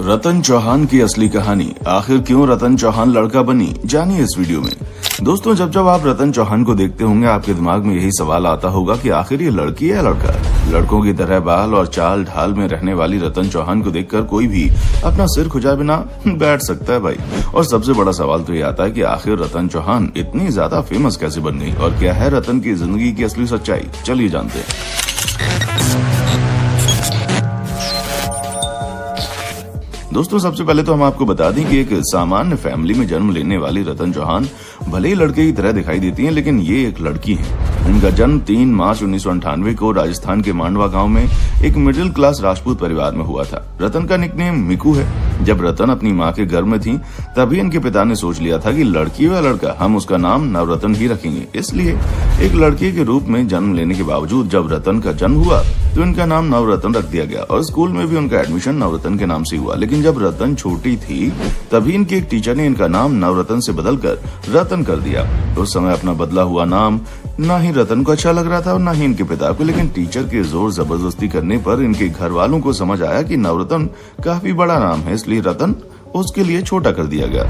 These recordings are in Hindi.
रतन चौहान की असली कहानी, आखिर क्यों रतन चौहान लड़का बनी, जानिए इस वीडियो में। दोस्तों, जब जब आप रतन चौहान को देखते होंगे आपके दिमाग में यही सवाल आता होगा कि आखिर ये लड़की है लड़का। लड़कों की तरह बाल और चाल ढाल में रहने वाली रतन चौहान को देखकर कोई भी अपना सिर खुजाए बिना बैठ सकता है भाई। और सबसे बड़ा सवाल तो ये आता है कि आखिर रतन चौहान इतनी ज्यादा फेमस कैसे बन गई और क्या है रतन की जिंदगी की असली सच्चाई, चलिए जानते हैं। दोस्तों, सबसे पहले तो हम आपको बता दें कि एक सामान्य फैमिली में जन्म लेने वाली रतन चौहान भले ही लड़के की तरह दिखाई देती हैं, लेकिन ये एक लड़की हैं। इनका जन्म 3 मार्च 1998 को राजस्थान के मांडवा गांव में एक मिडिल क्लास राजपूत परिवार में हुआ था। रतन का निकनेम मिकू है। जब रतन अपनी मां के गर्भ में थी तभी इनके पिता ने सोच लिया था कि लड़की या लड़का, हम उसका नाम नवरतन ही रखेंगे। इसलिए एक लड़की के रूप में जन्म लेने के बावजूद जब रतन का जन्म हुआ तो इनका नाम नवरतन रख दिया गया और स्कूल में भी उनका एडमिशन नवरतन के नाम से हुआ। लेकिन जब रतन छोटी थी तभी इनके एक टीचर ने इनका नाम नवरतन से बदलकर रतन कर दिया। उस समय अपना बदला हुआ नाम न ही रतन को अच्छा लग रहा था और न ही इनके पिता को, लेकिन टीचर के जोर जबरदस्ती करने पर इनके घर वालों को समझ आया कि नवरतन काफी बड़ा नाम है, इसलिए रतन उसके लिए छोटा कर दिया गया।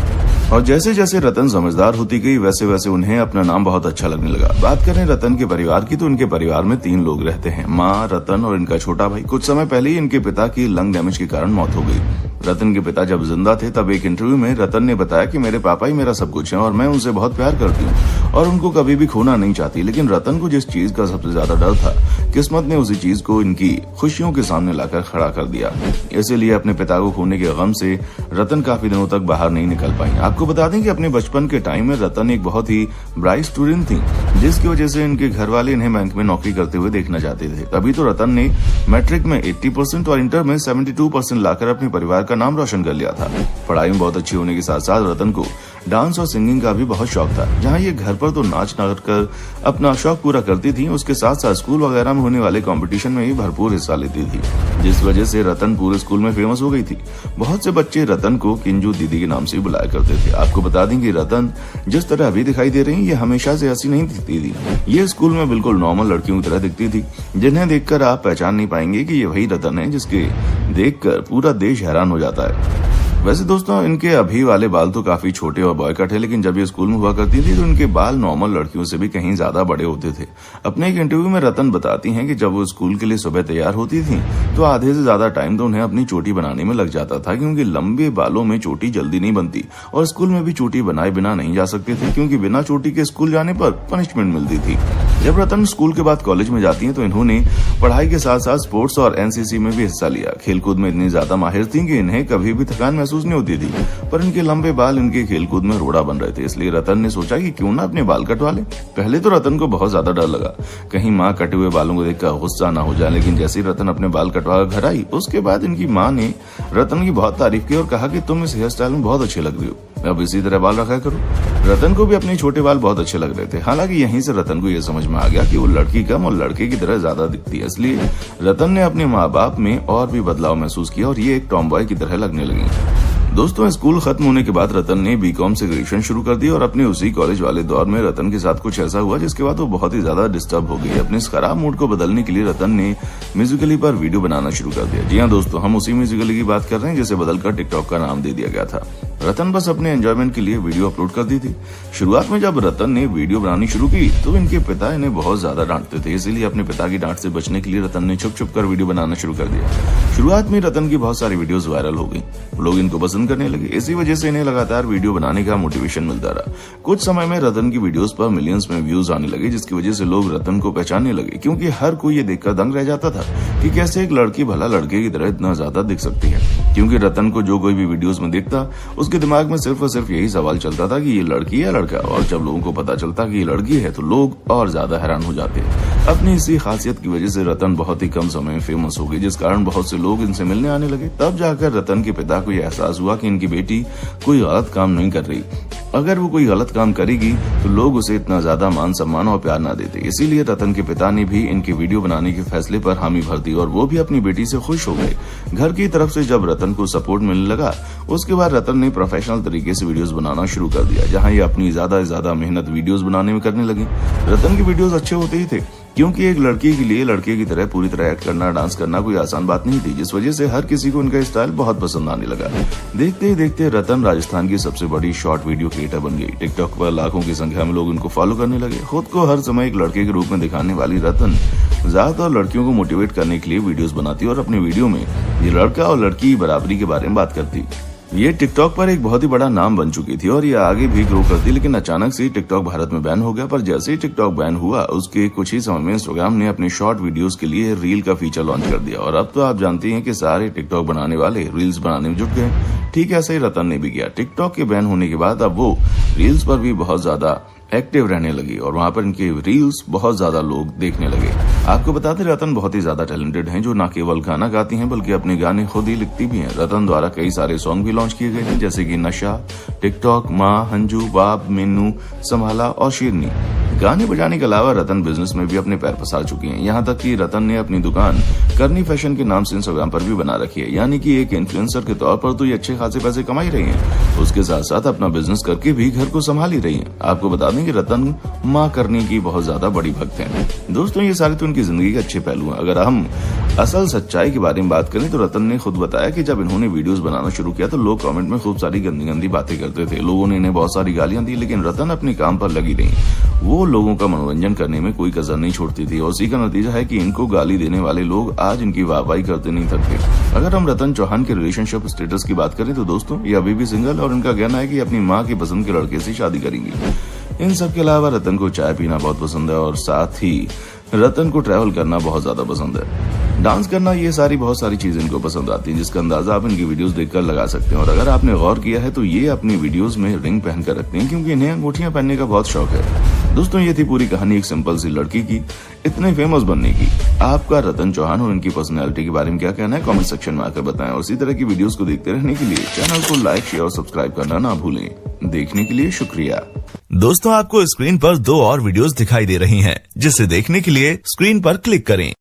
और जैसे जैसे रतन समझदार होती गई वैसे वैसे उन्हें अपना नाम बहुत अच्छा लगने लगा। बात करें रतन के परिवार की तो इनके परिवार में 3 लोग रहते हैं, माँ, रतन और इनका छोटा भाई। कुछ समय पहले ही इनके पिता की लंग डैमेज के कारण मौत हो गई। रतन के पिता जब जिंदा थे तब एक इंटरव्यू में रतन ने बताया कि मेरे पापा ही मेरा सब कुछ है और मैं उनसे बहुत प्यार करती हूँ और उनको कभी भी खोना नहीं चाहती। लेकिन रतन को जिस चीज का सबसे ज्यादा डर था, किस्मत ने उसी चीज को इनकी खुशियों के सामने लाकर खड़ा कर दिया। इसीलिए अपने पिता को खोने के गम से रतन काफी दिनों तक बाहर नहीं निकल पाई। आपको बता दें कि अपने बचपन के टाइम में रतन एक बहुत ही ब्राइट स्टूडेंट थी, जिसकी वजह से इनके घर वाले इन्हें बैंक में नौकरी करते हुए देखना चाहते थे। तभी तो रतन ने मैट्रिक में 80% और इंटर में 72% लाकर अपने परिवार का नाम रोशन कर लिया था। पढ़ाई में बहुत अच्छी होने के साथ साथ रतन को डांस और सिंगिंग का भी बहुत शौक था। जहां ये घर पर तो नाच कर अपना शौक पूरा करती थी, उसके साथ साथ स्कूल वगैरह में होने वाले कंपटीशन में भी भरपूर हिस्सा लेती थी, जिस वजह से रतन पूरे स्कूल में फेमस हो गई थी। बहुत से बच्चे रतन को किंजू दीदी के नाम से बुलाया करते थे। आपको बता दें कि रतन जिस तरह अभी दिखाई दे रही है, ये हमेशा से ऐसी नहीं दिखती थी। ये स्कूल में बिल्कुल नॉर्मल लड़कियों की तरह दिखती थी, जिन्हें देखकर आप पहचान नहीं पाएंगे कि ये वही रतन है जिसके देखकर पूरा देश हैरान हो जाता है। वैसे दोस्तों, इनके अभी वाले बाल तो काफी छोटे और बॉय कट है, लेकिन जब ये स्कूल में हुआ करती थी तो इनके बाल नॉर्मल लड़कियों से भी कहीं ज्यादा बड़े होते थे। अपने एक इंटरव्यू में रतन बताती हैं कि जब वो स्कूल के लिए सुबह तैयार होती थी तो आधे से ज्यादा टाइम तो उन्हें अपनी चोटी बनाने में लग जाता था, क्योंकि लंबे बालों में चोटी जल्दी नहीं बनती और स्कूल में भी चोटी बनाए बिना नहीं जा सकते थे, क्योंकि बिना चोटी के स्कूल जाने पर पनिशमेंट मिलती थी। जब रतन स्कूल के बाद कॉलेज में जाती है तो इन्होंने पढ़ाई के साथ साथ स्पोर्ट्स और एनसीसी में भी हिस्सा लिया। खेलकूद में इतनी ज्यादा माहिर थी कि इन्हें कभी भी थकान महसूस नहीं होती थी, पर इनके लंबे बाल इनके खेलकूद में रोड़ा बन रहे थे। इसलिए रतन ने सोचा कि क्यों ना अपने बाल कटवा ले। पहले तो रतन को बहुत ज्यादा डर लगा, कहीं माँ कटे हुए बालों को देखकर गुस्सा ना हो जाए, लेकिन जैसे ही रतन अपने बाल कटवा कर घर आई उसके बाद इनकी माँ ने रतन की बहुत तारीफ की और कहा कि तुम इस हेयर स्टाइल में बहुत अच्छे लग रही हो, अब इसी तरह बाल रखा करो। रतन को भी अपने छोटे बाल बहुत अच्छे लग रहे थे। हालांकि यहीं से रतन को यह समझ में आ गया कि वो लड़की कम और लड़के की तरह ज्यादा दिखती है, इसलिए रतन ने अपने माँ बाप में और भी बदलाव महसूस किया और ये एक टॉम बॉय की तरह लगने लगी। दोस्तों, स्कूल खत्म होने के बाद रतन ने बीकॉम से ग्रेजुएशन शुरू कर दी और अपने उसी कॉलेज वाले दौर में रतन के साथ कुछ ऐसा हुआ जिसके बाद वो बहुत ही ज्यादा डिस्टर्ब हो गई। अपने इस खराब मूड को बदलने के लिए रतन ने म्यूजिकली पर वीडियो बनाना शुरू कर दिया। जी हाँ दोस्तों, हम उसी म्यूजिकली की बात कर रहे हैं जिसे बदलकर टिकटॉक का नाम दे दिया गया था। रतन बस अपने एंजॉयमेंट के लिए वीडियो अपलोड कर दी थी। शुरुआत में जब रतन ने वीडियो बनानी शुरू की तो इनके पिता इन्हें बहुत ज्यादा डांटते थे, इसीलिए अपने पिता की डांट से बचने के लिए रतन ने छुप छुप कर वीडियो बनाना शुरू कर दिया। शुरुआत में रतन की बहुत सारी वीडियोस वायरल हो गई, लोग इनको पसंद करने लगे। इसी वजह से इन्हें लगातार वीडियो बनाने का मोटिवेशन मिलता रहा। कुछ समय में रतन की वीडियोस पर मिलियंस में व्यूज आने लगे, जिसकी वजह से लोग रतन को पहचानने लगे, क्योंकि हर कोई ये देखकर दंग रह जाता था कि कैसे एक लड़की भला लड़के की तरह इतना ज्यादा दिख सकती है। क्योंकि रतन को जो कोई भी वीडियोस में देखता उसके दिमाग में सिर्फ और सिर्फ यही सवाल चलता था कि ये लड़की है लड़का, और जब लोगों को पता चलता कि ये लड़की है तो लोग और ज्यादा हैरान हो जाते। अपनी इसी खासियत की वजह से रतन बहुत ही कम समय में फेमस हो गई, जिस कारण बहुत से लोग इनसे मिलने आने लगे। तब जाकर रतन के पिता को यह एहसास हुआ कि इनकी बेटी कोई गलत काम नहीं कर रही। अगर वो कोई गलत काम करेगी तो लोग उसे इतना ज्यादा मान सम्मान और प्यार ना देते। इसीलिए रतन के पिता ने भी इनके वीडियो बनाने के फैसले पर हामी भर दी और वो भी अपनी बेटी से खुश हो गए। घर की तरफ से जब रतन को सपोर्ट मिलने लगा उसके बाद रतन ने प्रोफेशनल तरीके से वीडियोस बनाना शुरू कर दिया, जहां ये अपनी ज्यादा से ज्यादा मेहनत वीडियोस बनाने में करने लगी। रतन के वीडियोस अच्छे होते ही थे, क्योंकि एक लड़की के लिए लड़के की तरह पूरी तरह एक्ट करना, डांस करना कोई आसान बात नहीं थी, जिस वजह से हर किसी को उनका स्टाइल बहुत पसंद आने लगा। देखते ही देखते रतन राजस्थान की सबसे बड़ी शॉर्ट वीडियो क्रिएटर बन गई। टिकटॉक पर लाखों की संख्या में लोग उनको फॉलो करने लगे। खुद को हर समय एक लड़के के रूप में दिखाने वाली रतन ज्यादातर लड़कियों को मोटिवेट करने के लिए वीडियोस बनाती और अपनी वीडियो में ये लड़का और लड़की की बराबरी के बारे में बात करती। ये टिकटॉक पर एक बहुत ही बड़ा नाम बन चुकी थी और ये आगे भी ग्रो करती, लेकिन अचानक से टिकटॉक भारत में बैन हो गया। पर जैसे ही टिकटॉक बैन हुआ उसके कुछ ही समय में इंस्टाग्राम ने अपने शॉर्ट वीडियोस के लिए रील का फीचर लॉन्च कर दिया और अब तो आप जानते हैं कि सारे टिकटॉक बनाने वाले रील्स बनाने में जुट गए। ठीक ऐसे ही रतन ने भी किया। टिकटॉक के बैन होने के बाद अब वो रील्स पर भी बहुत ज्यादा एक्टिव रहने लगी और वहां पर इनके रील्स बहुत ज्यादा लोग देखने लगे। आपको बताते रतन बहुत ही ज्यादा टैलेंटेड हैं, जो न केवल गाना गाती हैं बल्कि अपने गाने खुद ही लिखती भी हैं। रतन द्वारा कई सारे सॉन्ग भी लॉन्च किए गए हैं, जैसे कि नशा, टिकटॉक, माँ, हंजू, बाप, मेनू, संभाला और शेरनी। गाने बजाने के अलावा रतन बिजनेस में भी अपने पैर पसार चुकी हैं। यहाँ तक कि रतन ने अपनी दुकान करनी फैशन के नाम से इंस्टाग्राम पर भी बना रखी है, यानी कि एक इन्फ्लुएंसर के तौर पर तो ये अच्छे खासे पैसे कमा ही रही हैं। उसके साथ साथ अपना बिजनेस करके भी घर को संभाल ही रही हैं। आपको बता दें कि रतन माँ करने की बहुत ज्यादा बड़ी भक्त हैं। दोस्तों, ये सारे तो उनकी जिंदगी के अच्छे पहलू हैं। अगर हम असल सच्चाई के बारे में बात करें तो रतन ने खुद बताया कि जब इन्होंने वीडियोस बनाना शुरू किया तो लोग कमेंट में खूब सारी गंदी गंदी बातें करते थे। लोगों ने इन्हें बहुत सारी गालियां दी, लेकिन रतन अपने काम पर लगी रही। वो लोगों का मनोरंजन करने में कोई कसर नहीं छोड़ती थी और इसी का नतीजा है कि इनको गाली देने वाले लोग आज इनकी वाहवाही करते नहीं थकते। अगर हम रतन चौहान के रिलेशनशिप स्टेटस की बात करें तो दोस्तों, ये अभी भी सिंगल और इनका कहना है कि अपनी माँ की पसंद के लड़के से शादी करेंगी। इन सब के अलावा रतन को चाय पीना बहुत पसंद है और साथ ही रतन को ट्रैवल करना बहुत ज्यादा पसंद है। डांस करना, ये सारी बहुत सारी चीजें इनको पसंद आती हैं, जिसका अंदाजा आप इनकी वीडियोस देखकर लगा सकते हैं। और अगर आपने गौर किया है तो ये अपनी वीडियोस में रिंग पहनकर रखते हैं, क्योंकि इन्हें अंगूठियां पहनने का बहुत शौक है। दोस्तों, ये थी पूरी कहानी एक सिंपल सी लड़की की इतने फेमस बनने की। आपका रतन चौहान और इनकी पर्सनैलिटी के बारे में क्या कहना है, कमेंट सेक्शन में आकर बताएं। और इसी तरह की वीडियोस को देखते रहने के लिए चैनल को लाइक, शेयर और सब्सक्राइब करना ना भूलें। देखने के लिए शुक्रिया। दोस्तों, आपको स्क्रीन पर 2 और वीडियोस दिखाई दे रही हैं, जिसे देखने के लिए स्क्रीन पर क्लिक करें।